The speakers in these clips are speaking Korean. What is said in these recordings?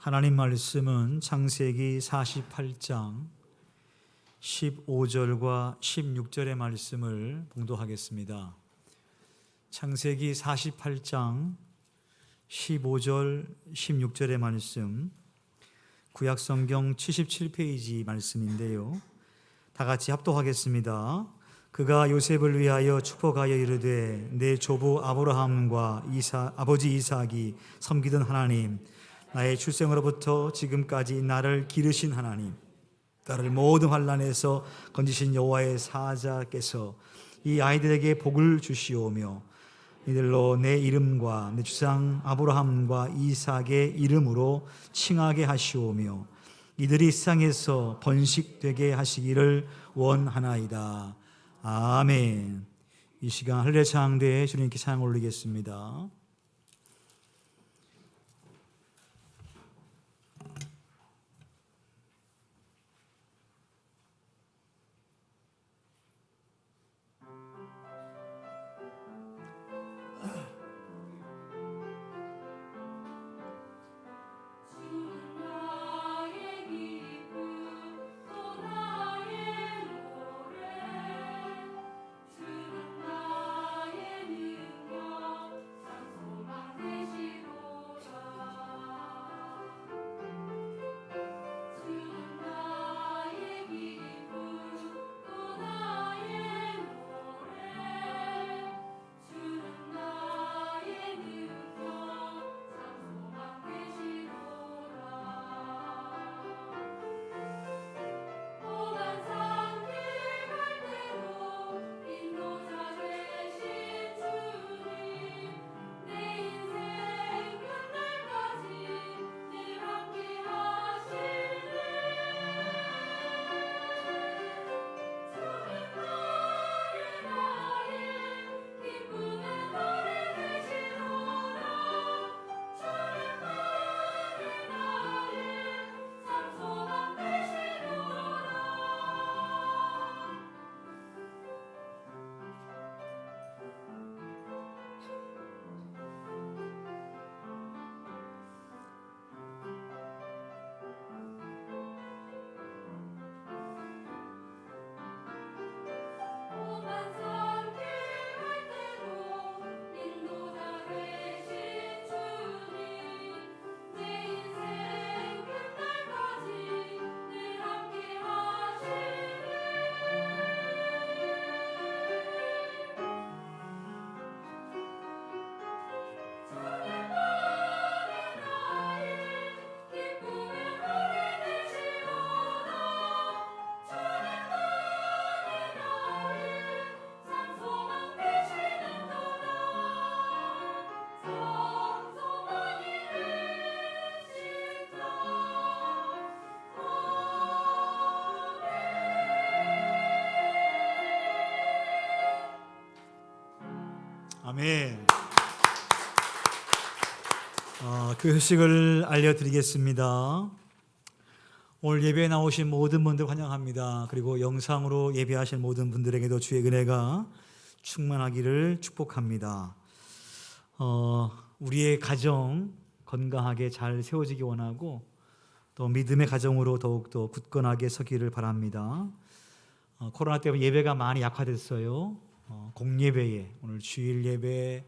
하나님 말씀은 창세기 48장 15절과 16절의 말씀을 봉독하겠습니다. 창세기 48장 15절, 16절의 말씀, 구약성경 77페이지 말씀인데요. 다 같이 합독하겠습니다. 그가 요셉을 위하여 축복하여 이르되 내 조부 아브라함과 아버지 이삭이 섬기던 하나님, 나의 출생으로부터 지금까지 나를 기르신 하나님, 나를 모든 환난에서 건지신 여호와의 사자께서 이 아이들에게 복을 주시오며 이들로 내 이름과 내 주상 아브라함과 이삭의 이름으로 칭하게 하시오며 이들이 세상에서 번식되게 하시기를 원하나이다. 아멘. 이 시간 할렐루야 찬양대에 주님께 찬양 올리겠습니다. 아멘. 그 소식을 알려드리겠습니다. 오늘 예배에 나오신 모든 분들 환영합니다. 그리고 영상으로 예배하신 모든 분들에게도 주의 은혜가 충만하기를 축복합니다. 우리의 가정 건강하게 잘 세워지기 원하고 또 믿음의 가정으로 더욱더 굳건하게 서기를 바랍니다. 코로나 때문에 예배가 많이 약화됐어요. 공예배에 오늘 주일 예배,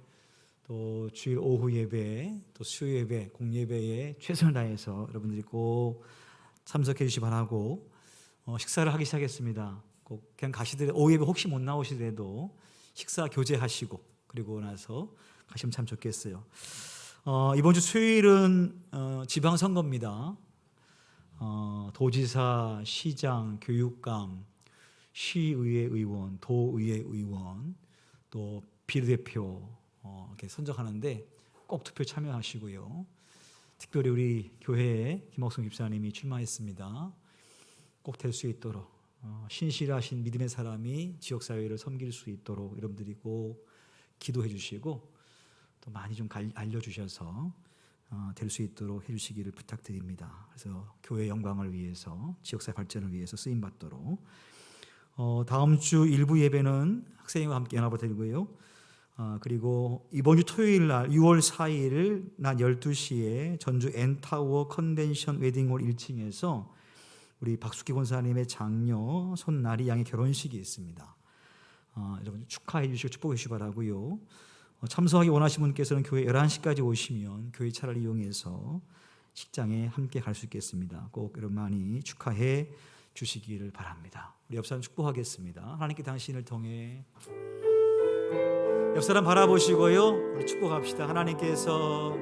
또 주일 오후 예배, 또 수요 예배, 공예배에 최선을 다해서 여러분들이 꼭 참석해 주시 바라고 식사를 하기 시작했습니다. 꼭 그냥 가시더라도 오후 예배 혹시 못 나오시더라도 식사 교제하시고 그리고 나서 가시면 참 좋겠어요. 이번 주 수요일은 지방선거입니다. 도지사, 시장, 교육감, 시의회 의원, 도의회 의원, 또 비례대표 이렇게 선정하는데 꼭 투표 참여하시고요. 특별히 우리 교회에 김옥성 집사님이 출마했습니다. 꼭 될 수 있도록 신실하신 믿음의 사람이 지역사회를 섬길 수 있도록 여러분들이 꼭 기도해 주시고 또 많이 좀 알려주셔서 될 수 있도록 해주시기를 부탁드립니다. 그래서 교회 영광을 위해서 지역사회 발전을 위해서 쓰임받도록 다음 주 일부 예배는 학생과 함께 연합을 드리고요. 그리고 이번 주 토요일 날 6월 4일 낮 12시에 전주 엔타워 컨벤션 웨딩홀 1층에서 우리 박숙기 권사님의 장녀 손나리 양의 결혼식이 있습니다. 여러분 축하해 주시고 축복해 주시기 바라고요. 참석하기 원하시는 분께서는 교회 11시까지 오시면 교회 차를 이용해서 식장에 함께 갈 수 있겠습니다. 꼭 여러분 많이 축하해 주시기를 바랍니다. 우리 옆사람 축복하겠습니다. 하나님께 당신을 통해 옆사람 바라보시고요. 우리 축복합시다. 하나님께서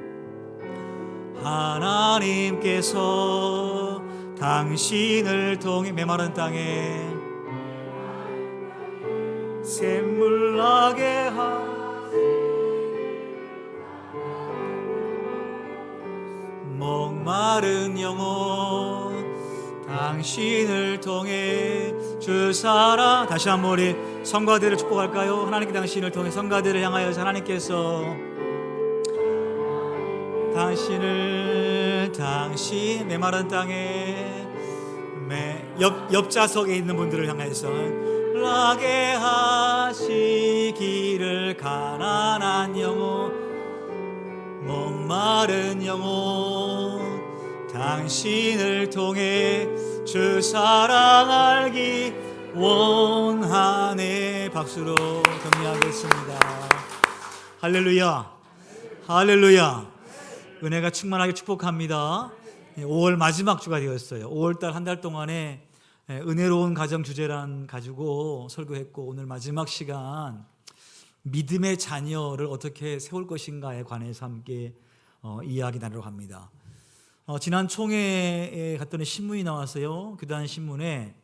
당신을 통해 메마른 땅에 샘물 나게 목마른 영혼 당신을 통해 주사라. 다시 한번 우리 성가대를 축복할까요? 하나님께 당신을 통해 성가대를 향하여 하나님께서 당신 메마른 땅에 옆좌석에 있는 분들을 향해서 나게 하시기를 가난한 영혼 목마른 영혼 당신을 통해 주 사랑 알기 원하네. 박수로 격려하겠습니다. 할렐루야, 할렐루야. 은혜가 충만하게 축복합니다. 5월 마지막 주가 되었어요. 5월달 한 달 동안에 은혜로운 가정 주제란 가지고 설교했고, 오늘 마지막 시간 믿음의 자녀를 어떻게 세울 것인가에 관해서 함께 이야기 나누려고 합니다. 지난 총회에 갔더니 신문이 나왔어요. 교단 신문에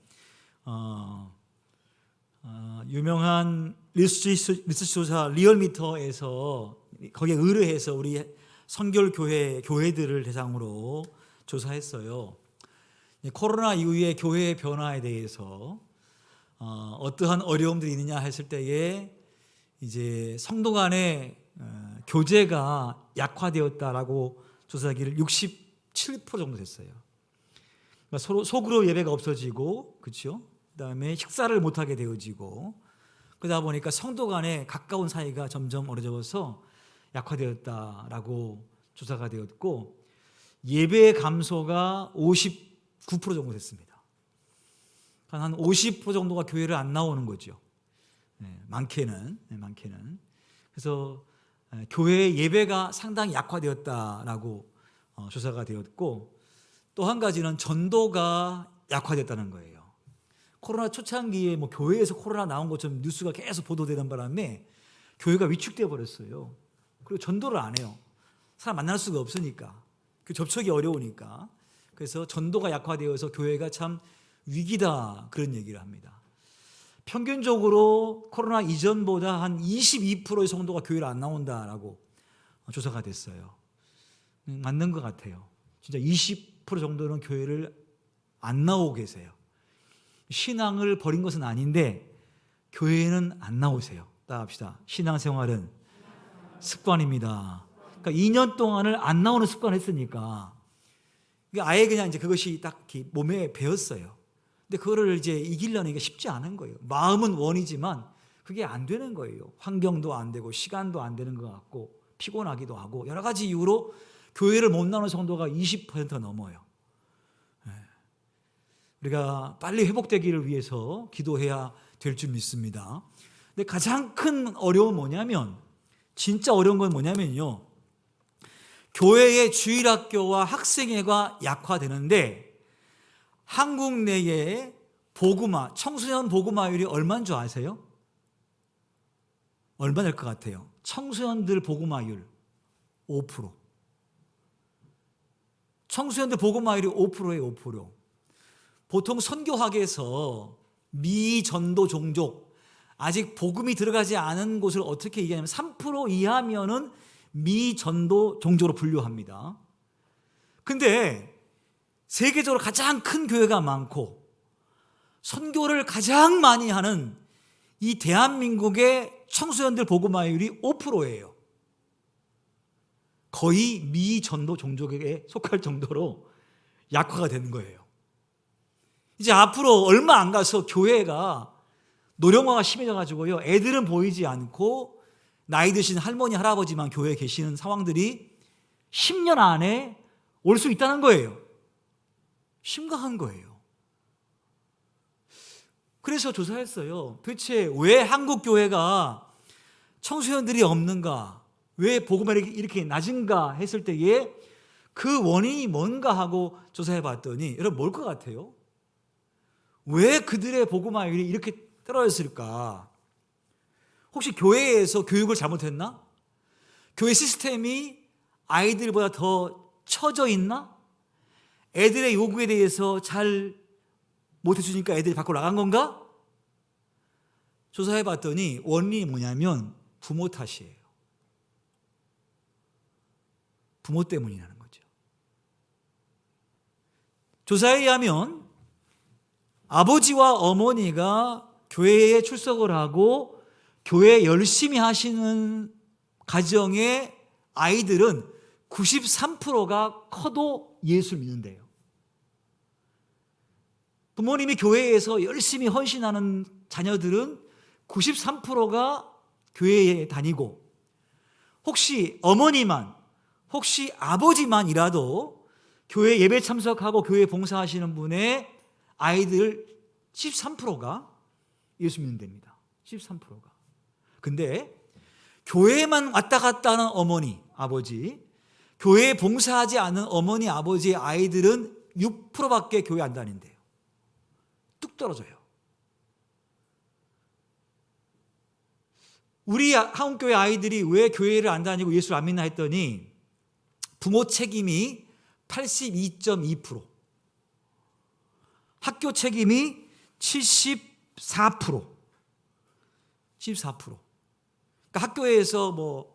유명한 리서치 조사 리얼미터에서 거기에 의뢰해서 우리 선결 교회들을 대상으로 조사했어요. 코로나 이후에 교회의 변화에 대해서 어떠한 어려움들이 있느냐 했을 때에 이제 성도 간의 교제가 약화되었다라고 조사하기를 67% 정도 됐어요. 그러니까 서로 소그룹 예배가 없어지고, 그렇죠? 그다음에 식사를 못하게 되어지고, 그러다 보니까 성도 간의 가까운 사이가 점점 어려져서 약화되었다라고 조사가 되었고, 예배 감소가 59% 정도 됐습니다. 한 50% 정도가 교회를 안 나오는 거죠. 많게는. 그래서 교회 예배가 상당히 약화되었다라고 조사가 되었고, 또 한 가지는 전도가 약화됐다는 거예요. 코로나 초창기에 교회에서 코로나 나온 것처럼 뉴스가 계속 보도되는 바람에 교회가 위축되어 버렸어요. 그리고 전도를 안 해요. 사람 만날 수가 없으니까, 그 접촉이 어려우니까. 그래서 전도가 약화되어서 교회가 참 위기다, 그런 얘기를 합니다. 평균적으로 코로나 이전보다 한 22%의 성도가 교회를 안 나온다라고 조사가 됐어요. 맞는 것 같아요. 진짜 20% 정도는 교회를 안 나오고 계세요. 신앙을 버린 것은 아닌데 교회는 안 나오세요. 따라합시다. 신앙생활은 습관입니다. 그러니까 2년 동안을 안 나오는 습관을 했으니까 아예 그냥 이제 그것이 딱 몸에 배었어요. 근데 그거를 이제 이기려는 게 쉽지 않은 거예요. 마음은 원이지만 그게 안 되는 거예요. 환경도 안 되고 시간도 안 되는 것 같고 피곤하기도 하고 여러 가지 이유로 교회를 못 나오는 성도가 20%가 넘어요. 우리가 빨리 회복되기를 위해서 기도해야 될 줄 믿습니다. 근데 가장 큰 어려움은 뭐냐면, 진짜 어려운 건 뭐냐면요, 교회의 주일학교와 학생회가 약화되는데 한국 내에 복음화, 청소년 복음화율이 얼마인 줄 아세요? 얼마 될 것 같아요? 청소년들 복음화율 5%. 청소년들 복음화율이 5%예요, 5%. 보통 선교학에서 미전도 종족, 아직 복음이 들어가지 않은 곳을 어떻게 얘기하냐면 3% 이하면은 미전도 종족으로 분류합니다. 근데 세계적으로 가장 큰 교회가 많고 선교를 가장 많이 하는 이 대한민국의 청소년들 복음화율이 5%예요. 거의 미전도 종족에 속할 정도로 약화가 되는 거예요. 이제 앞으로 얼마 안 가서 교회가 노령화가 심해져가지고요, 애들은 보이지 않고 나이 드신 할머니, 할아버지만 교회에 계시는 상황들이 10년 안에 올 수 있다는 거예요. 심각한 거예요. 그래서 조사했어요. 도대체 왜 한국 교회가 청소년들이 없는가? 왜 복음이 이렇게 낮은가 했을 때에 그 원인이 뭔가 하고 조사해 봤더니 여러분 뭘 것 같아요? 왜 그들의 복음화율이 이렇게 떨어졌을까? 혹시 교회에서 교육을 잘못했나? 교회 시스템이 아이들보다 더 처져 있나? 애들의 요구에 대해서 잘 못해주니까 애들이 밖으로 나간 건가? 조사해 봤더니 원인이 뭐냐면 부모 탓이에요. 부모 때문이라는 거죠. 조사에 의하면 아버지와 어머니가 교회에 출석을 하고 교회 열심히 하시는 가정의 아이들은 93%가 커도 예수를 믿는데요. 부모님이 교회에서 열심히 헌신하는 자녀들은 93%가 교회에 다니고 혹시 어머니만, 혹시 아버지만이라도 교회 예배 참석하고 교회 봉사하시는 분의 아이들 13%가 예수 믿는답니다. 13%가. 근데 교회만 왔다 갔다 하는 어머니, 아버지, 교회에 봉사하지 않은 어머니, 아버지의 아이들은 6%밖에 교회 안 다닌대요. 뚝 떨어져요. 우리 한국교회 아이들이 왜 교회를 안 다니고 예수를 안 믿나 했더니 부모 책임이 82.2%, 학교 책임이 74%. 그러니까 학교에서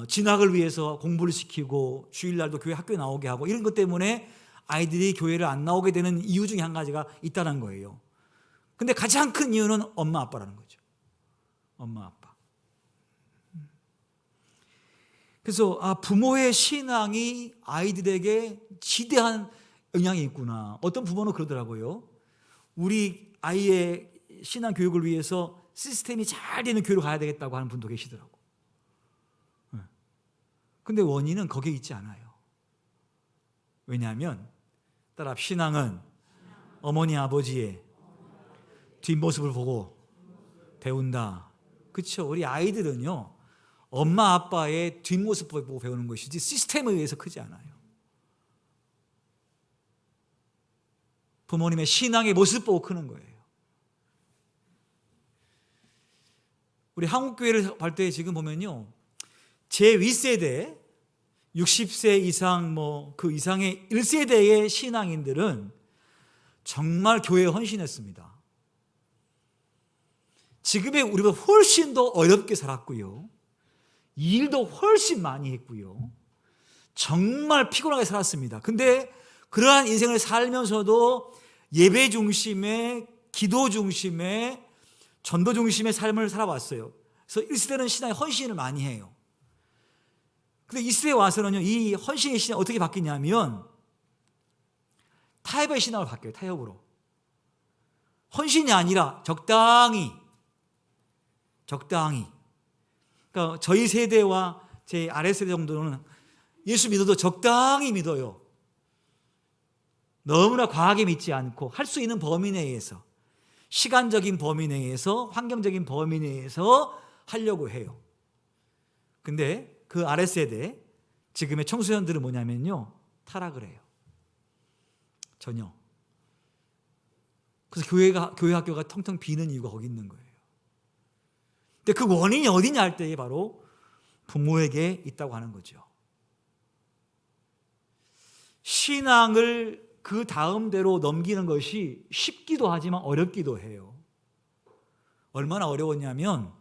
진학을 위해서 공부를 시키고 주일날도 교회 학교에 나오게 하고 이런 것 때문에 아이들이 교회를 안 나오게 되는 이유 중에 한 가지가 있다는 거예요. 근데 가장 큰 이유는 엄마 아빠라는 거죠. 엄마 아빠. 그래서 부모의 신앙이 아이들에게 지대한 영향이 있구나. 어떤 부모는 그러더라고요. 우리 아이의 신앙 교육을 위해서 시스템이 잘 되는 교회로 가야 되겠다고 하는 분도 계시더라고. 근데 원인은 거기에 있지 않아요. 왜냐하면 따라 신앙은 어머니 아버지의 뒷모습을 보고 배운다. 그렇죠? 우리 아이들은요, 엄마 아빠의 뒷모습을 보고 배우는 것이지 시스템에 의해서 크지 않아요. 부모님의 신앙의 모습 보고 크는 거예요. 우리 한국교회를 볼 때 지금 보면요, 제 윗세대 60세 이상 그 이상의 1세대의 신앙인들은 정말 교회에 헌신했습니다. 지금의 우리보다 훨씬 더 어렵게 살았고요. 일도 훨씬 많이 했고요. 정말 피곤하게 살았습니다. 근데 그러한 인생을 살면서도 예배 중심의, 기도 중심의, 전도 중심의 삶을 살아왔어요. 그래서 1세대는 신앙에 헌신을 많이 해요. 근데 2세대에 와서는요, 이 헌신의 신앙이 어떻게 바뀌냐면 타협의 신앙을 바뀌어요. 타협으로. 헌신이 아니라 적당히. 그러니까 저희 세대와 제 아랫세대 정도는 예수 믿어도 적당히 믿어요. 너무나 과하게 믿지 않고 할 수 있는 범위 내에서, 시간적인 범위 내에서, 환경적인 범위 내에서 하려고 해요. 근데 그 아랫세대, 지금의 청소년들은 뭐냐면요, 타락을 해요. 전혀. 그래서 교회 학교가 텅텅 비는 이유가 거기 있는 거예요. 근데 그 원인이 어디냐 할 때에 바로 부모에게 있다고 하는 거죠. 신앙을 그 다음대로 넘기는 것이 쉽기도 하지만 어렵기도 해요. 얼마나 어려웠냐면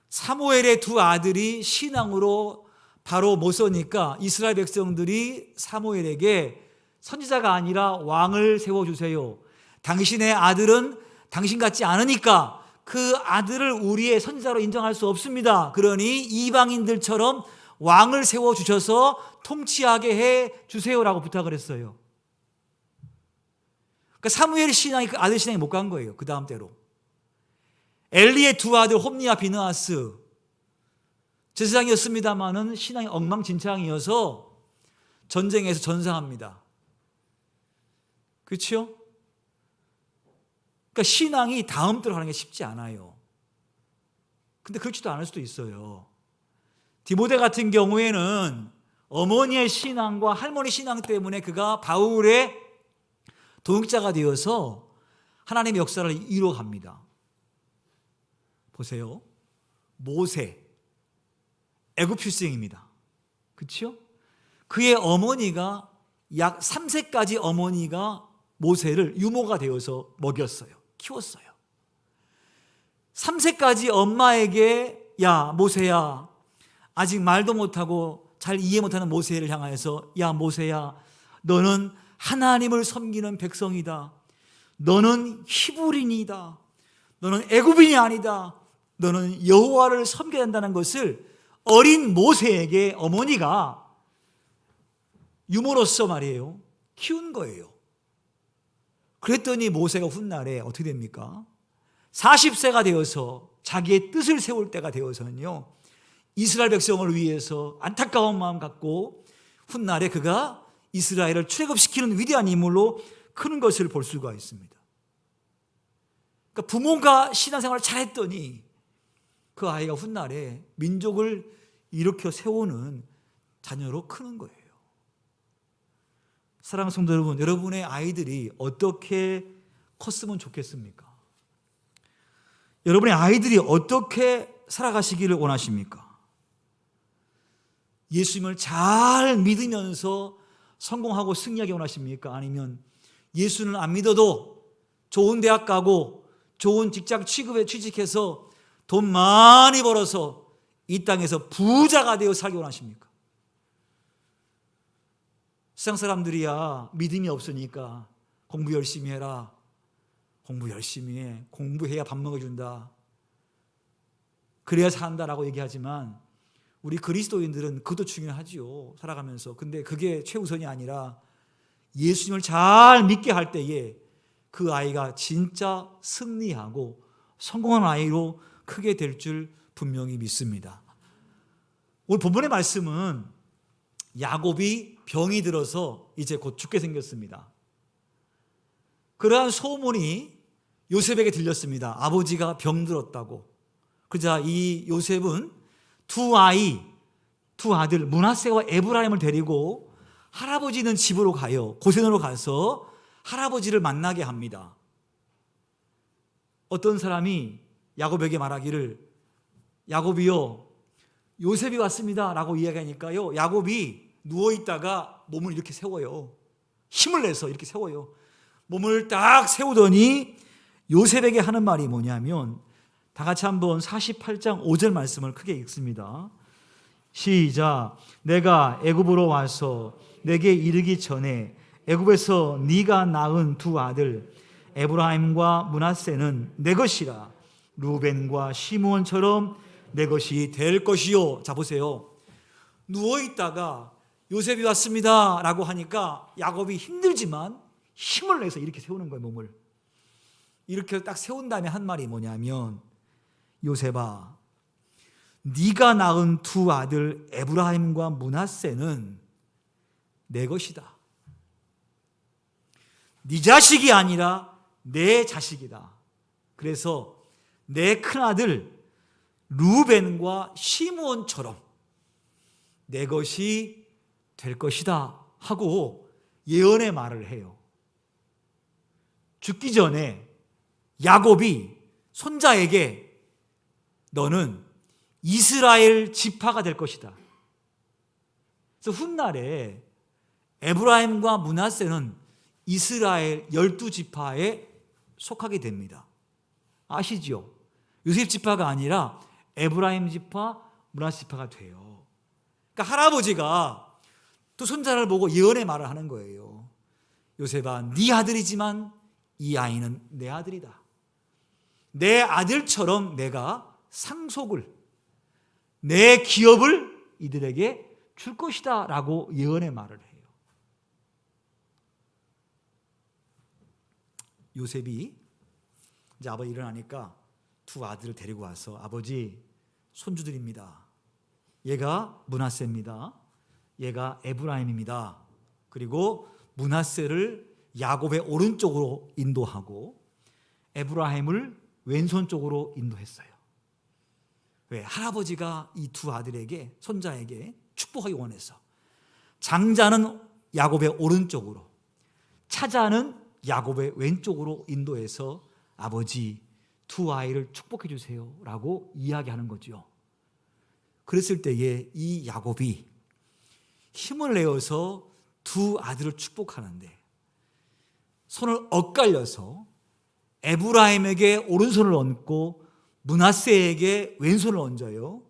사무엘의 두 아들이 신앙으로 바로 못 서니까 이스라엘 백성들이 사무엘에게 선지자가 아니라 왕을 세워주세요. 당신의 아들은 당신 같지 않으니까 그 아들을 우리의 선지자로 인정할 수 없습니다. 그러니 이방인들처럼 왕을 세워주셔서 통치하게 해주세요라고 부탁을 했어요. 그러니까 사무엘의 신앙이 그 아들 신앙이 못 간 거예요. 그 다음 때로. 엘리의 두 아들 홈니와 비느하스, 제사장이었습니다마는 신앙이 엉망진창이어서 전쟁에서 전사합니다. 그렇죠? 그러니까 신앙이 다음 대로 하는 게 쉽지 않아요. 근데 그렇지도 않을 수도 있어요. 디모데 같은 경우에는 어머니의 신앙과 할머니 신앙 때문에 그가 바울의 동역자가 되어서 하나님의 역사를 이루어갑니다. 보세요. 모세, 애굽 출생입니다. 그렇죠? 그의 어머니가 약 3세까지 어머니가 모세를 유모가 되어서 먹였어요. 키웠어요. 3세까지 엄마에게 야 모세야, 아직 말도 못하고 잘 이해 못하는 모세를 향하여서 야 모세야, 너는 하나님을 섬기는 백성이다. 너는 히브리인이다. 너는 애굽인이 아니다. 너는 여호와를 섬겨야 한다는 것을 어린 모세에게 어머니가 유모로서 말이에요, 키운 거예요. 그랬더니 모세가 훗날에 어떻게 됩니까? 40세가 되어서 자기의 뜻을 세울 때가 되어서는요, 이스라엘 백성을 위해서 안타까운 마음 갖고 훗날에 그가 이스라엘을 출애굽시키는 위대한 인물로 크는 것을 볼 수가 있습니다. 그러니까 부모가 신앙생활을 잘했더니 그 아이가 훗날에 민족을 일으켜 세우는 자녀로 크는 거예요. 사랑하는 성도 여러분, 여러분의 아이들이 어떻게 컸으면 좋겠습니까? 여러분의 아이들이 어떻게 살아가시기를 원하십니까? 예수님을 잘 믿으면서 성공하고 승리하기 원하십니까? 아니면 예수는 안 믿어도 좋은 대학 가고 좋은 직장 취급에 취직해서 돈 많이 벌어서 이 땅에서 부자가 되어 살기 원하십니까? 세상 사람들이야 믿음이 없으니까 공부 열심히 해라, 공부 열심히 해, 공부해야 밥 먹여준다, 그래야 산다라고 얘기하지만 우리 그리스도인들은 그것도 중요하지요, 살아가면서. 근데 그게 최우선이 아니라 예수님을 잘 믿게 할 때에 그 아이가 진짜 승리하고 성공한 아이로 크게 될 줄 분명히 믿습니다. 오늘 본문의 말씀은 야곱이 병이 들어서 이제 곧 죽게 생겼습니다. 그러한 소문이 요셉에게 들렸습니다. 아버지가 병들었다고. 그러자 이 요셉은 두 아들 므낫세와 에브라임을 데리고 할아버지 있는 집으로 가요. 고센으로 가서 할아버지를 만나게 합니다. 어떤 사람이 야곱에게 말하기를 야곱이요, 요셉이 왔습니다 라고 이야기하니까요, 야곱이 누워있다가 몸을 이렇게 세워요. 힘을 내서 이렇게 세워요. 몸을 딱 세우더니 요셉에게 하는 말이 뭐냐면, 다 같이 한번 48장 5절 말씀을 크게 읽습니다. 시작. 내가 애굽으로 와서 내게 이르기 전에 애굽에서 네가 낳은 두 아들 에브라임과 므낫세는 내 것이라. 루벤과 시므온처럼 내 것이 될 것이요. 자 보세요. 누워있다가 요셉이 왔습니다 라고 하니까 야곱이 힘들지만 힘을 내서 이렇게 세우는 거예요. 몸을 이렇게 딱 세운 다음에 한 말이 뭐냐면, 요셉아, 네가 낳은 두 아들 에브라임과 므낫세는 내 것이다. 네 자식이 아니라 내 자식이다. 그래서 내 큰아들 루벤과 시므온처럼 내 것이 될 것이다 하고 예언의 말을 해요. 죽기 전에 야곱이 손자에게 너는 이스라엘 지파가 될 것이다. 그래서 훗날에 에브라임과 므낫세는 이스라엘 12지파에 속하게 됩니다. 아시죠? 요셉 지파가 아니라 에브라임 지파, 므낫세 지파가 돼요. 그러니까 할아버지가 또 손자를 보고 예언의 말을 하는 거예요. 요셉아, 네 아들이지만 이 아이는 내 아들이다. 내 아들처럼 내가 상속을, 내 기업을 이들에게 줄 것이다 라고 예언의 말을 해요. 요셉이 이제 아버지 일어나니까 두 아들을 데리고 와서 아버지, 손주들입니다. 얘가 므낫세입니다. 얘가 에브라임입니다. 그리고 므낫세를 야곱의 오른쪽으로 인도하고 에브라임을 왼손 쪽으로 인도했어요. 왜? 할아버지가 이 두 아들에게, 손자에게 축복하기 원해서. 장자는 야곱의 오른쪽으로, 차자는 야곱의 왼쪽으로 인도해서 아버지 두 아이를 축복해 주세요 라고 이야기하는 거죠. 그랬을 때에 이 야곱이 힘을 내어서 두 아들을 축복하는데 손을 엇갈려서 에브라임에게 오른손을 얹고 므낫세에게 왼손을 얹어요.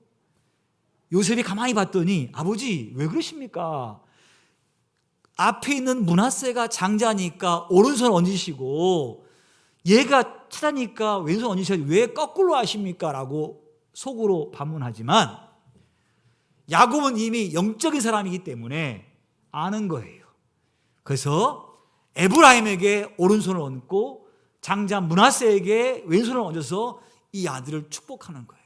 요셉이 가만히 봤더니 아버지 왜 그러십니까? 앞에 있는 므낫세가 장자니까 오른손 얹으시고 얘가 차자니까 왼손 얹으셔야지 왜 거꾸로 하십니까? 라고 속으로 반문하지만 야곱은 이미 영적인 사람이기 때문에 아는 거예요. 그래서 에브라임에게 오른손을 얹고 장자 므낫세에게 왼손을 얹어서 이 아들을 축복하는 거예요.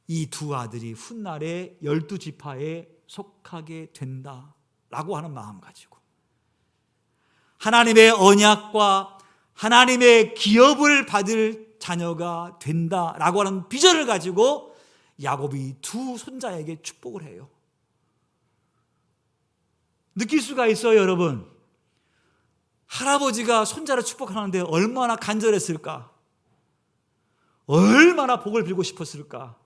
이 두 아들이 훗날에 12지파에 속하게 된다라고 하는 마음 가지고 하나님의 언약과 하나님의 기업을 받을 자녀가 된다라고 하는 비전을 가지고 야곱이 두 손자에게 축복을 해요. 느낄 수가 있어요, 여러분. 할아버지가 손자를 축복하는데 얼마나 간절했을까? 얼마나 복을 빌고 싶었을까?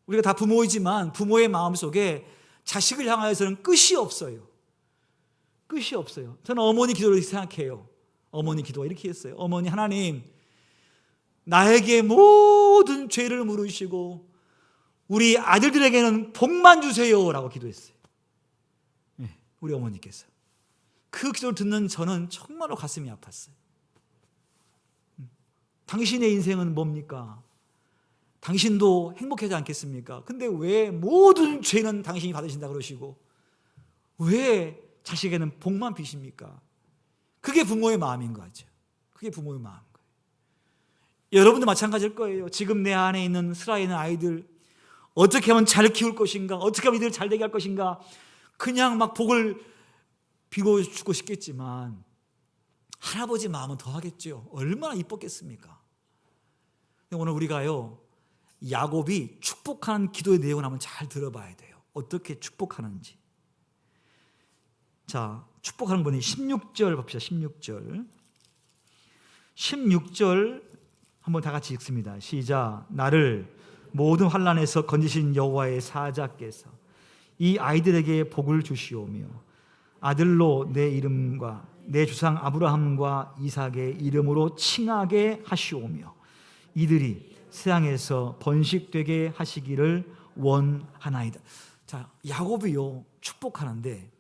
우리가 다 부모이지만 부모의 마음속에 자식을 향하여서는 끝이 없어요. 끝이 없어요. 저는 어머니 기도를 이렇게 생각해요. 어머니 기도가 이렇게 했어요. 어머니 하나님, 나에게 모든 죄를 물으시고 우리 아들들에게는 복만 주세요 라고 기도했어요. 네, 우리 어머니께서. 그 기도를 듣는 저는 정말로 가슴이 아팠어요. 당신의 인생은 뭡니까? 당신도 행복하지 않겠습니까? 근데 왜 모든 죄는 당신이 받으신다 그러시고 왜 자식에게는 복만 비십니까? 그게 부모의 마음인 거죠. 그게 부모의 마음인 거예요. 여러분도 마찬가지일 거예요. 지금 내 안에 있는 슬아에 있는 아이들 어떻게 하면 잘 키울 것인가? 어떻게 하면 이들을 잘 되게 할 것인가? 그냥 막 복을 비워주고 싶겠지만 할아버지 마음은 더 하겠죠. 얼마나 이뻤겠습니까? 오늘 우리가요 야곱이 축복하는 기도의 내용을 한번 잘 들어봐야 돼요. 어떻게 축복하는지. 자, 축복하는 분이 16절 봅시다. 16절 한번 다 같이 읽습니다. 시작. 나를 모든 환난에서 건지신 여호와의 사자께서 이 아이들에게 복을 주시오며 아들로 내 이름과 내 조상 아브라함과 이삭의 이름으로 칭하게 하시오며 이들이 세상에서 번식되게 하시기를 원하나이다. 자, 야곱이요 축복하는데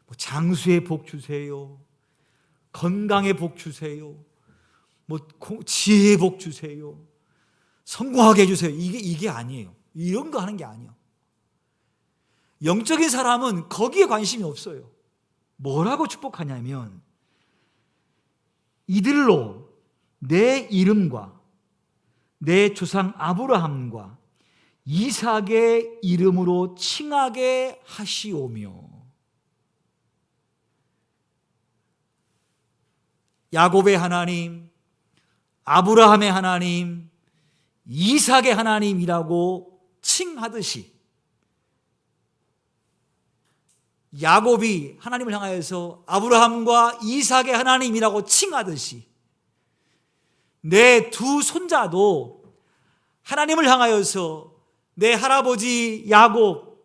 뭐 장수의 복 주세요, 건강의 복 주세요, 뭐 지혜의 복 주세요, 성공하게 해주세요. 이게 아니에요. 이런 거 하는 게 아니에요. 영적인 사람은 거기에 관심이 없어요. 뭐라고 축복하냐면 이들로 내 이름과 내 조상 아브라함과 이삭의 이름으로 칭하게 하시오며. 야곱의 하나님, 아브라함의 하나님, 이삭의 하나님이라고 칭하듯이 야곱이 하나님을 향하여서 아브라함과 이삭의 하나님이라고 칭하듯이 내 두 손자도 하나님을 향하여서 내 할아버지 야곱,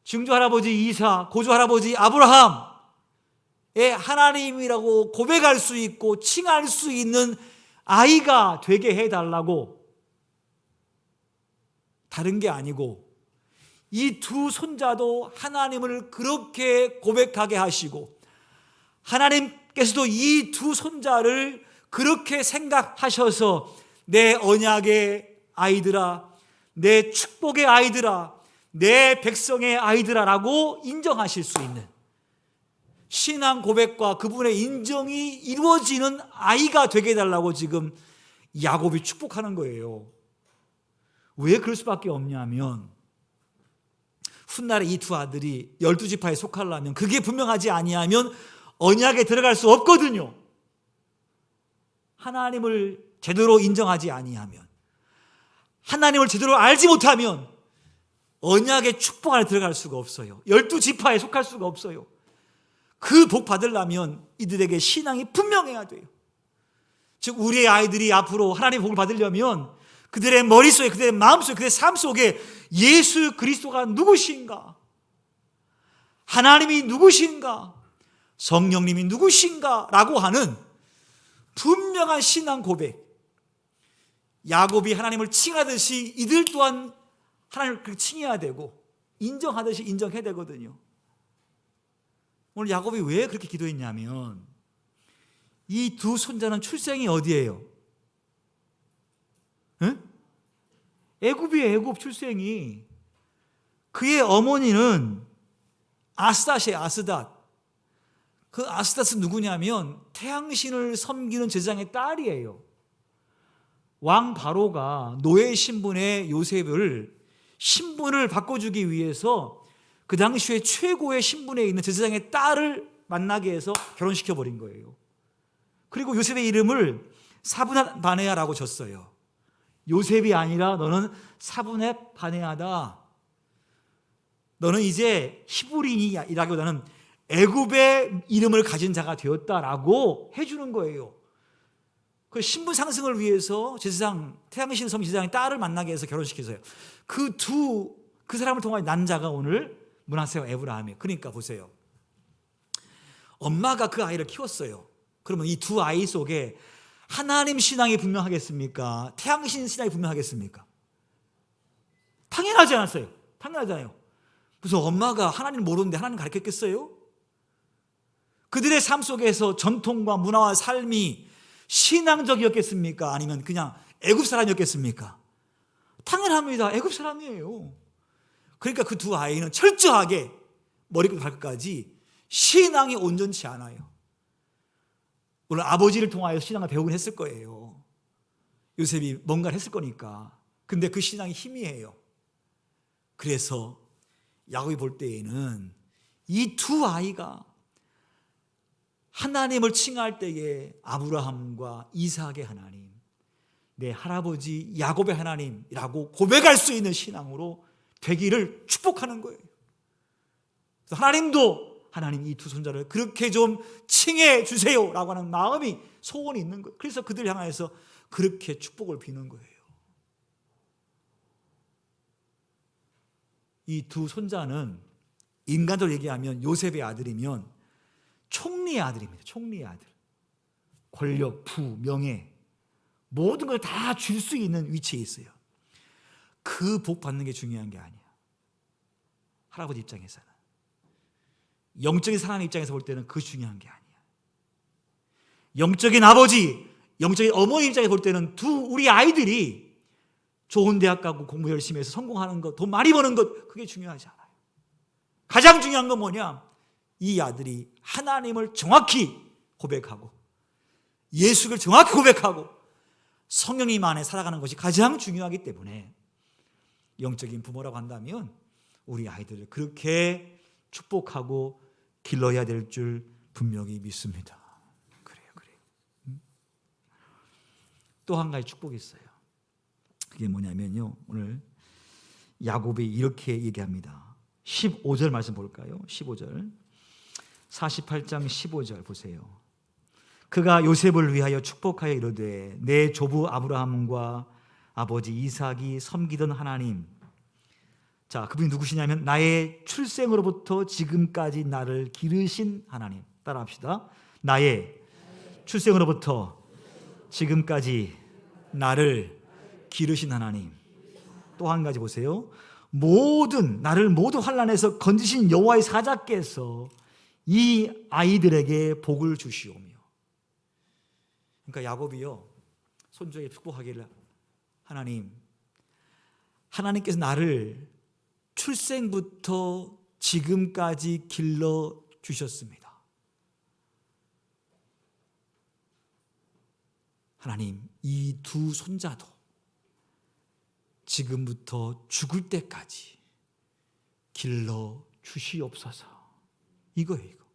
증조 할아버지 이삭, 고조 할아버지 아브라함의 하나님이라고 고백할 수 있고 칭할 수 있는 아이가 되게 해달라고. 다른 게 아니고 이 두 손자도 하나님을 그렇게 고백하게 하시고 하나님께서도 이 두 손자를 그렇게 생각하셔서 내 언약의 아이들아, 내 축복의 아이들아, 내 백성의 아이들아라고 인정하실 수 있는 신앙 고백과 그분의 인정이 이루어지는 아이가 되게 해달라고 지금 야곱이 축복하는 거예요. 왜 그럴 수밖에 없냐면 훗날에 이 두 아들이 12지파에 속하려면 그게 분명하지 아니하면 언약에 들어갈 수 없거든요. 하나님을 제대로 인정하지 아니하면, 하나님을 제대로 알지 못하면 언약의 축복 안에 들어갈 수가 없어요. 12지파에 속할 수가 없어요. 그 복 받으려면 이들에게 신앙이 분명해야 돼요. 즉 우리의 아이들이 앞으로 하나님의 복을 받으려면 그들의 머릿속에, 그들의 마음속에, 그들의 삶 속에 예수 그리스도가 누구신가, 하나님이 누구신가, 성령님이 누구신가 라고 하는 분명한 신앙 고백, 야곱이 하나님을 칭하듯이 이들 또한 하나님을 그렇게 칭해야 되고 인정하듯이 인정해야 되거든요. 오늘 야곱이 왜 그렇게 기도했냐면 이 두 손자는 출생이 어디예요? 애굽이에요. 애굽 출생이. 그의 어머니는 아스닷이에요. 아스닷. 그 아스닷은 누구냐면 태양신을 섬기는 제사장의 딸이에요. 왕 바로가 노예 신분의 요셉을 신분을 바꿔주기 위해서 그 당시에 최고의 신분에 있는 제사장의 딸을 만나게 해서 결혼시켜버린 거예요. 그리고 요셉의 이름을 사브낫 바네아라고 줬어요. 요셉이 아니라 너는 사브낫 바네아다. 너는 이제 히브리인이라기보다는 애굽의 이름을 가진 자가 되었다라고 해주는 거예요. 그 신분 상승을 위해서 제사장, 태양신 섬 제사장의 딸을 만나게 해서 결혼시켜서요. 그 사람을 통해 난 자가 오늘 므낫세와 에브라임이에요. 그러니까 보세요. 엄마가 그 아이를 키웠어요. 그러면 이 두 아이 속에 하나님 신앙이 분명하겠습니까? 태양신 신앙이 분명하겠습니까? 당연하지 않았어요. 당연하잖아요. 무슨 엄마가 하나님 모르는데 하나님 가르쳤겠어요? 그들의 삶 속에서 전통과 문화와 삶이 신앙적이었겠습니까? 아니면 그냥 애굽 사람이었겠습니까? 당연합니다. 애굽 사람이에요. 그러니까 그 두 아이는 철저하게 머리부터 발끝까지 신앙이 온전치 않아요. 물론 아버지를 통하여 신앙을 배우긴 했을 거예요. 요셉이 뭔가를 했을 거니까. 근데 그 신앙이 희미해요. 그래서 야곱이 볼 때에는 이 두 아이가 하나님을 칭할 때에 아브라함과 이삭의 하나님, 내 할아버지 야곱의 하나님이라고 고백할 수 있는 신앙으로 되기를 축복하는 거예요. 그래서 하나님도 하나님 이 두 손자를 그렇게 좀 칭해 주세요라고 하는 마음이, 소원이 있는 거예요. 그래서 그들을 향해서 그렇게 축복을 비는 거예요. 이 두 손자는 인간적으로 얘기하면 요셉의 아들이면 총리의 아들입니다. 총리의 아들. 권력, 부, 명예 모든 걸 다 줄 수 있는 위치에 있어요. 그 복 받는 게 중요한 게 아니야. 할아버지 입장에서는, 영적인 사람의 입장에서 볼 때는 그 중요한 게 아니야. 영적인 아버지, 영적인 어머니 입장에서 볼 때는 우리 아이들이 좋은 대학 가고 공부 열심히 해서 성공하는 것, 돈 많이 버는 것, 그게 중요하지 않아요. 가장 중요한 건 뭐냐? 이 아들이 하나님을 정확히 고백하고 예수를 정확히 고백하고 성령님 안에 살아가는 것이 가장 중요하기 때문에 영적인 부모라고 한다면 우리 아이들을 그렇게 축복하고 길러야 될 줄 분명히 믿습니다. 그래요. 또 한 가지 축복이 있어요. 그게 뭐냐면요, 오늘 야곱이 이렇게 얘기합니다. 15절 말씀 볼까요? 15절, 48장 15절 보세요. 그가 요셉을 위하여 축복하여 이르되 내 조부 아브라함과 아버지 이삭이 섬기던 하나님, 자, 그분이 누구시냐면 나의 출생으로부터 지금까지 나를 기르신 하나님. 따라합시다. 나의 출생으로부터 지금까지 나를 기르신 하나님. 또 한 가지 보세요. 나를 모든 환난에서 건지신 여호와의 사자께서 이 아이들에게 복을 주시오며. 그러니까 야곱이요, 손주에게 축복하기를, 하나님께서 나를 출생부터 지금까지 길러 주셨습니다. 하나님, 이 두 손자도 지금부터 죽을 때까지 길러 주시옵소서. 이거예요, 이거.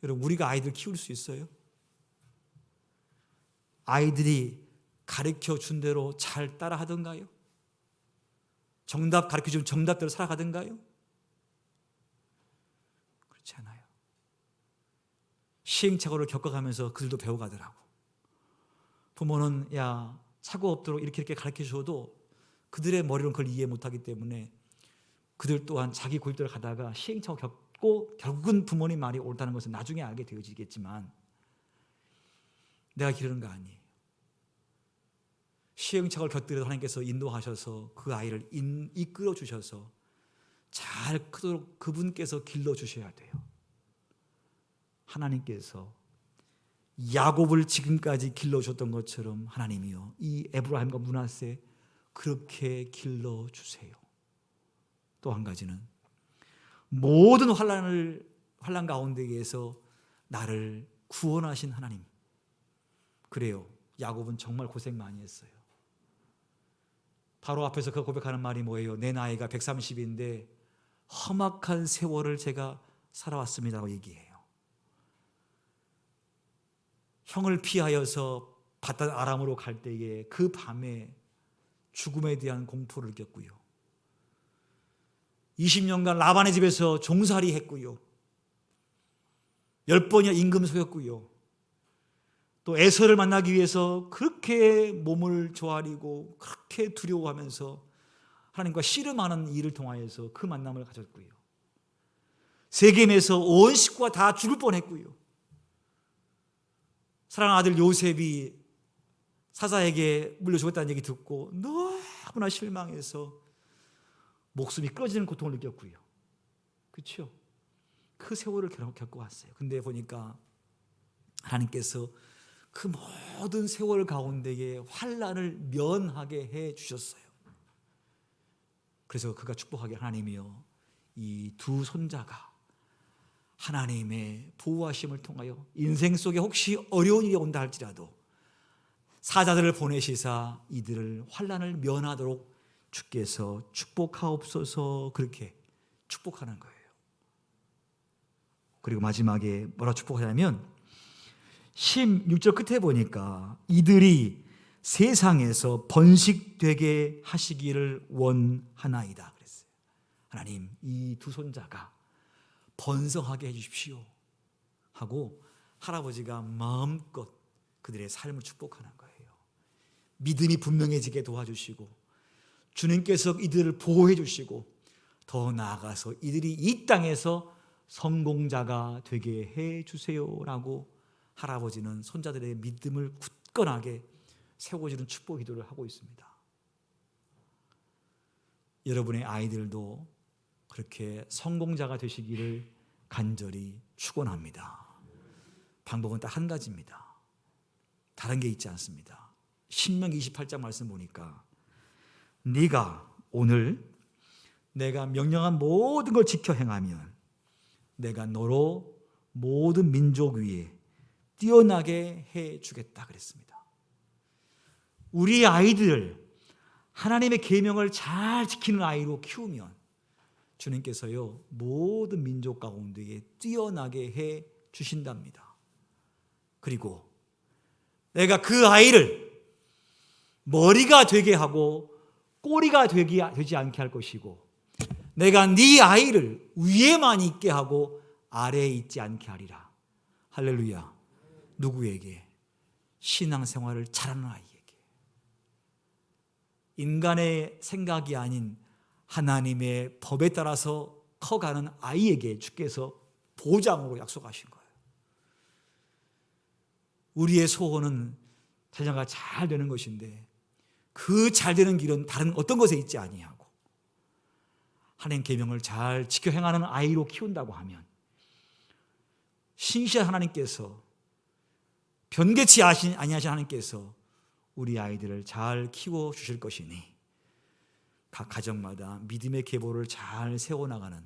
여러분, 우리가 아이들 키울 수 있어요? 아이들이 가르쳐 준 대로 잘 따라 하던가요? 정답 가르쳐 준 정답대로 살아가던가요? 그렇지 않아요. 시행착오를 겪어가면서 그들도 배워가더라고. 부모는 야, 사고 없도록 이렇게 가르쳐 줘도 그들의 머리로는 그걸 이해 못하기 때문에 그들 또한 자기 고집대로 가다가 시행착오 겪고 결국은 부모님 말이 옳다는 것은 나중에 알게 되어지겠지만 내가 기르는 거 아니에요. 시행착오를 겪더라도 하나님께서 인도하셔서 그 아이를 이끌어 주셔서 잘 크도록 그분께서 길러 주셔야 돼요. 하나님께서 야곱을 지금까지 길러줬던 것처럼 하나님이요, 이 에브라임과 므낫세 그렇게 길러주세요. 또 한 가지는 모든 환난 가운데에서 나를 구원하신 하나님. 그래요, 야곱은 정말 고생 많이 했어요. 바로 앞에서 그 고백하는 말이 뭐예요? 내 나이가 130인데 험악한 세월을 제가 살아왔습니다라고 얘기해요. 형을 피하여서 바단 아람으로 갈 때에 그 밤에 죽음에 대한 공포를 느꼈고요. 20년간 라반의 집에서 종살이 했고요. 10번이나 임금 속였고요. 또 에서를 만나기 위해서 그렇게 몸을 조아리고 그렇게 두려워하면서 하나님과 씨름하는 일을 통하여서 그 만남을 가졌고요. 세겜에서 온 식구가 다 죽을 뻔했고요. 사랑하는 아들 요셉이 사자에게 물려 죽었다는 얘기 듣고 너무나 실망해서 목숨이 끊어지는 고통을 느꼈고요. 그렇죠? 그 세월을 겪어왔어요. 근데 보니까 하나님께서 그 모든 세월 가운데에 환난을 면하게 해 주셨어요. 그래서 그가 축복하길, 하나님이여, 이 두 손자가 하나님의 보호하심을 통하여 인생 속에 혹시 어려운 일이 온다 할지라도 사자들을 보내시사 이들을 환난을 면하도록 주께서 축복하옵소서, 그렇게 축복하는 거예요. 그리고 마지막에 뭐라 축복하냐면 16절 끝에 보니까 이들이 세상에서 번식되게 하시기를 원하나이다 그랬어요. 하나님, 이 두 손자가 번성하게 해주십시오 하고 할아버지가 마음껏 그들의 삶을 축복하는 거예요. 믿음이 분명해지게 도와주시고 주님께서 이들을 보호해 주시고 더 나아가서 이들이 이 땅에서 성공자가 되게 해 주세요라고 할아버지는 손자들의 믿음을 굳건하게 세워주는 축복 기도를 하고 있습니다. 여러분의 아이들도 그렇게 성공자가 되시기를 간절히 축원합니다. 방법은 딱 한 가지입니다. 다른 게 있지 않습니다. 신명기 28장 말씀 보니까 네가 오늘 내가 명령한 모든 걸 지켜 행하면 내가 너로 모든 민족 위에 뛰어나게 해주겠다 그랬습니다. 우리 아이들 하나님의 계명을 잘 지키는 아이로 키우면 주님께서요 모든 민족 가운데에 뛰어나게 해 주신답니다. 그리고 내가 그 아이를 머리가 되게 하고 꼬리가 되지 않게 할 것이고 내가 네 아이를 위에만 있게 하고 아래에 있지 않게 하리라. 할렐루야. 누구에게? 신앙생활을 잘하는 아이에게. 인간의 생각이 아닌 하나님의 법에 따라서 커가는 아이에게 주께서 보장으로 약속하신 거예요. 우리의 소원은 자녀가 잘 되는 것인데 그 잘 되는 길은 다른 어떤 것에 있지 아니하고 하나님 계명을 잘 지켜 행하는 아이로 키운다고 하면 신실한 하나님께서 변개치 아니하신 하나님께서 우리 아이들을 잘 키워주실 것이니 각 가정마다 믿음의 계보를 잘 세워나가는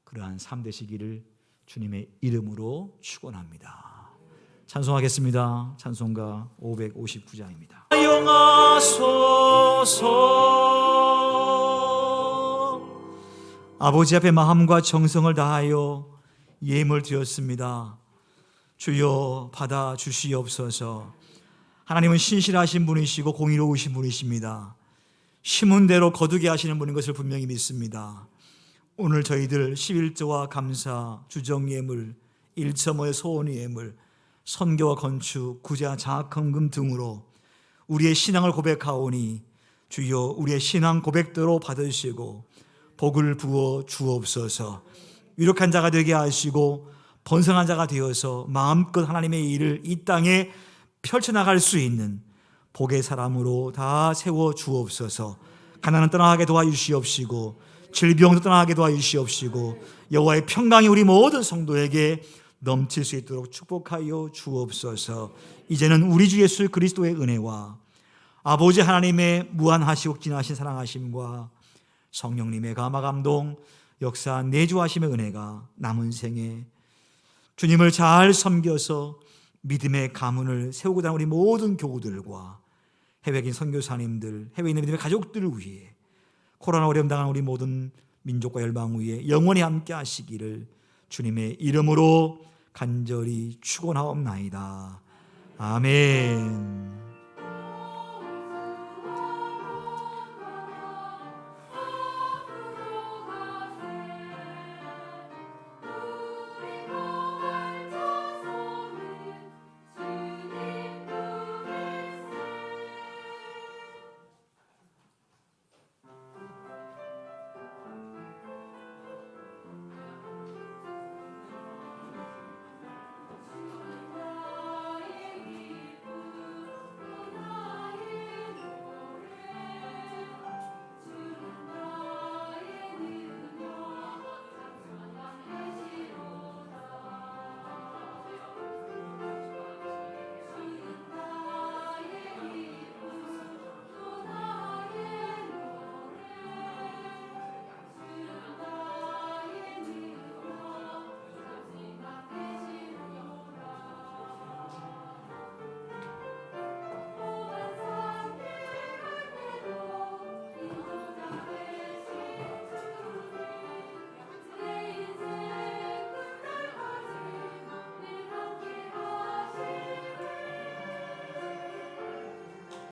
그러한 삶 되시기를 주님의 이름으로 축원합니다. 찬송하겠습니다. 찬송가 559장입니다. 사용하소서. 아버지 앞에 마음과 정성을 다하여 예물 드렸습니다. 주여 받아 주시옵소서. 하나님은 신실하신 분이시고 공의로우신 분이십니다. 심은 대로 거두게 하시는 분인 것을 분명히 믿습니다. 오늘 저희들 11조와 감사, 주정예물, 1.5의 소원예물, 선교와 건축, 구제와 장학헌금 등으로 우리의 신앙을 고백하오니 주여 우리의 신앙 고백대로 받으시고 복을 부어 주옵소서. 유력한 자가 되게 하시고 번성한 자가 되어서 마음껏 하나님의 일을 이 땅에 펼쳐나갈 수 있는 복의 사람으로 다 세워 주옵소서. 가난은 떠나게 도와주시옵시고 질병도 떠나게 도와주시옵시고 여호와의 평강이 우리 모든 성도에게 넘칠 수 있도록 축복하여 주옵소서. 이제는 우리 주 예수 그리스도의 은혜와 아버지 하나님의 무한하시고 진하신 사랑하심과 성령님의 감화감동 역사 내주하심의 은혜가 남은 생에 주님을 잘 섬겨서 믿음의 가문을 세우고자 하는 우리 모든 교우들과 해외인 선교사님들, 해외에 있는 믿음의 가족들을 위해 코로나 어려움 당한 우리 모든 민족과 열방 위에 영원히 함께 하시기를 주님의 이름으로 간절히 축원하옵나이다. 아멘.